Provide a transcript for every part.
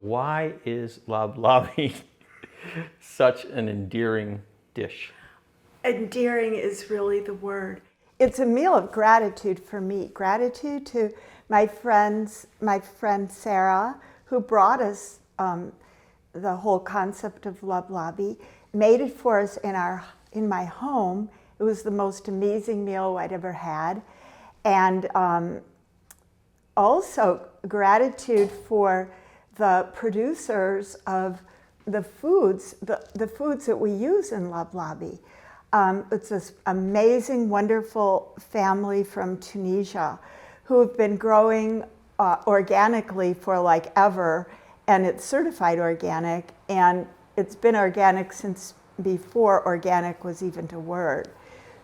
Why is lablabi such an endearing dish? Endearing is really the word. It's a meal of gratitude for me. Gratitude to my friend Sarah, who brought us the whole concept of lablabi, made it for us in my home. It was the most amazing meal I'd ever had. And also gratitude for the producers of the foods, the foods that we use in lablabi. It's this amazing, wonderful family from Tunisia who have been growing organically for like ever, and it's certified organic, and it's been organic since before organic was even a word.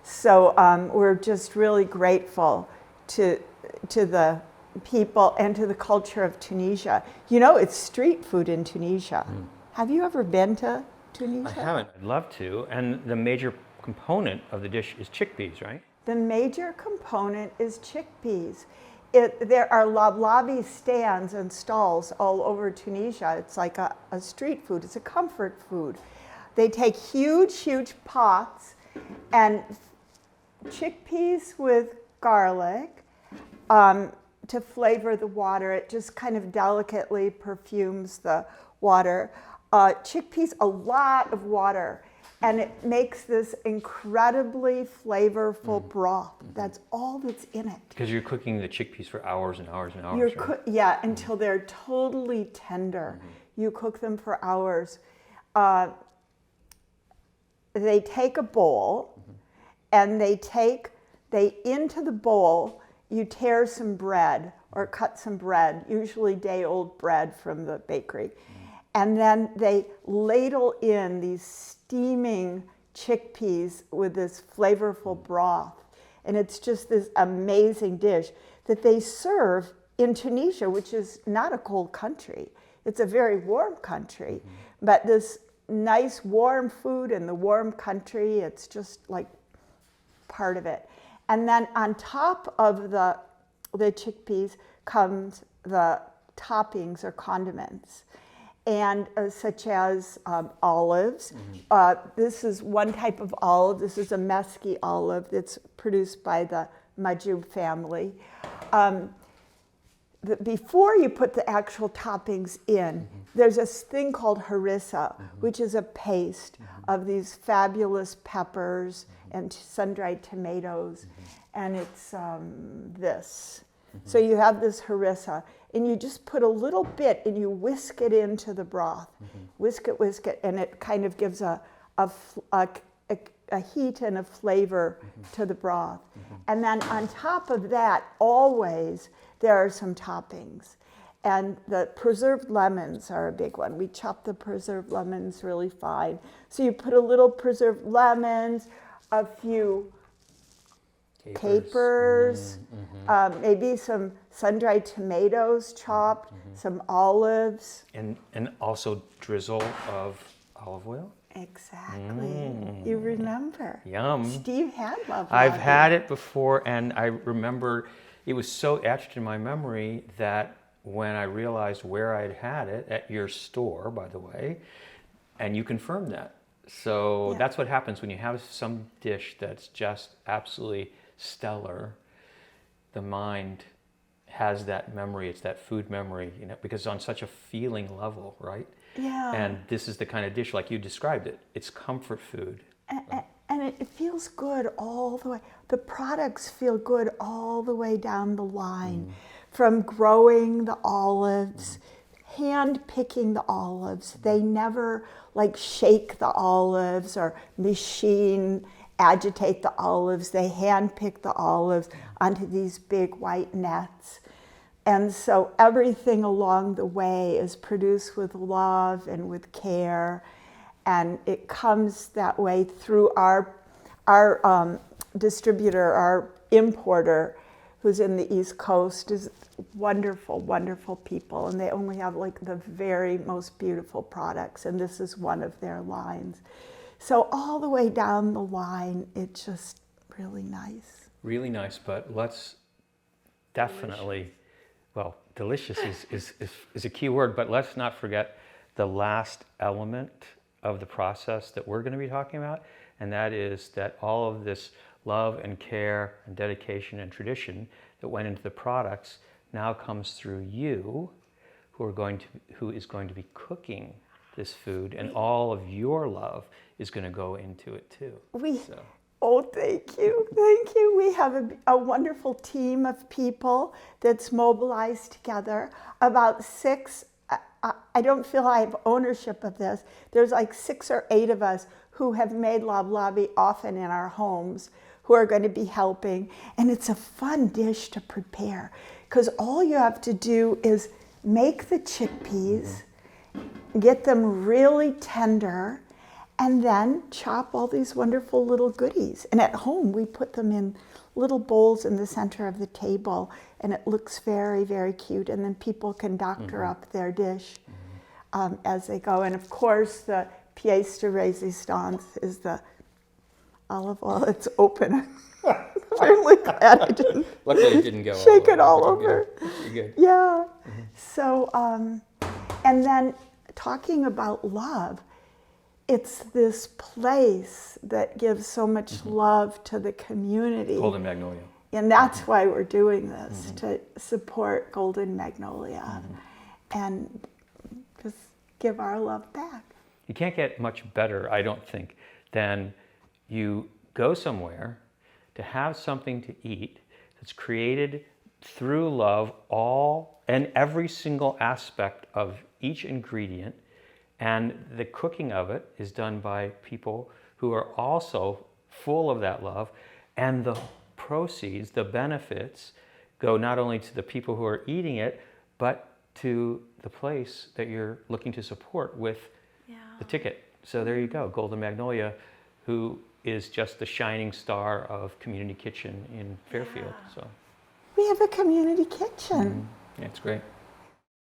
So we're just really grateful to the people and to the culture of Tunisia. You know, it's street food in Tunisia. Have you ever been to Tunisia? I haven't. I'd love to. And the major component of the dish is chickpeas, right? The major component is chickpeas. There are lablabi stands and stalls all over Tunisia. It's like a street food. It's a comfort food. They take huge, huge pots and chickpeas with garlic to flavor the water. It just kind of delicately perfumes the water. Chickpeas, a lot of water. And it makes this incredibly flavorful broth. That's all that's in it. Because you're cooking the chickpeas for hours and hours and hours, right? Until they're totally tender. You cook them for hours. They take a bowl, and into the bowl, you tear some bread or cut some bread, usually day-old bread from the bakery. And then they ladle in these steaming chickpeas with this flavorful broth. And it's just this amazing dish that they serve in Tunisia, which is not a cold country. It's a very warm country. But this nice warm food in the warm country, it's just like part of it. And then on top of the chickpeas comes the toppings or condiments. And such as olives. This is one type of olive. This is a Meski olive that's produced by the Mahjoub family. Before you put the actual toppings in, there's this thing called harissa, which is a paste of these fabulous peppers and sun-dried tomatoes. And it's this. So you have this harissa, and you just put a little bit and you whisk it into the broth. Whisk it, and it kind of gives a heat and a flavor to the broth. And then on top of that, always, there are some toppings. And the preserved lemons are a big one. We chop the preserved lemons really fine. So you put a little preserved lemons, a few capers, maybe some sun-dried tomatoes chopped, some olives. And also drizzle of olive oil? Exactly. You remember. Yum. Steve had lablabi. I've had it before, and I remember it was so etched in my memory that when I realized where I'd had it, at your store, by the way, and you confirmed that. So that's what happens when you have some dish that's just absolutely stellar. The mind has that memory. It's that food memory, you know, because it's on such a feeling level, right? Yeah. And this is the kind of dish, like you described it. It's comfort food. And it feels good all the way. The products feel good all the way down the line. From growing the olives, hand picking the olives. They never like shake the olives or machine agitate the olives. They hand pick the olives onto these big white nets. And so everything along the way is produced with love and with care. And it comes that way through our distributor, our importer, who's in the East Coast, is wonderful, wonderful people. And they only have like the very most beautiful products. And this is one of their lines. So all the way down the line, it's just really nice. Really nice, but let's definitely, well, delicious is a key word, but let's not forget the last element of the process that we're going to be talking about, and that is that all of this love and care and dedication and tradition that went into the products now comes through you, who is going to be cooking this food, and all of your love is going to go into it too. Oh, thank you. Thank you. We have a wonderful team of people that's mobilized together. About 6, I don't feel I have ownership of this. There's like 6 or 8 of us who have made lablabi often in our homes, who are going to be helping. And it's a fun dish to prepare because all you have to do is make the chickpeas, get them really tender, and then chop all these wonderful little goodies. And at home, we put them in little bowls in the center of the table, and it looks very, very cute. And then people can doctor up their dish as they go. And of course, the pièce de résistance is the olive oil. It's open. I'm really glad I didn't. Luckily, it didn't go shake it all over. You're good. Yeah. So, and then talking about love, it's this place that gives so much love to the community. Golden Magnolia. And that's why we're doing this, to support Golden Magnolia and just give our love back. You can't get much better, I don't think, than you go somewhere to have something to eat that's created through love, all and every single aspect of each ingredient. And the cooking of it is done by people who are also full of that love. And the proceeds, the benefits, go not only to the people who are eating it, but to the place that you're looking to support with the ticket. So there you go, Golden Magnolia, who is just the shining star of Community Kitchen in Fairfield. So we have a community kitchen. yeah, it's great.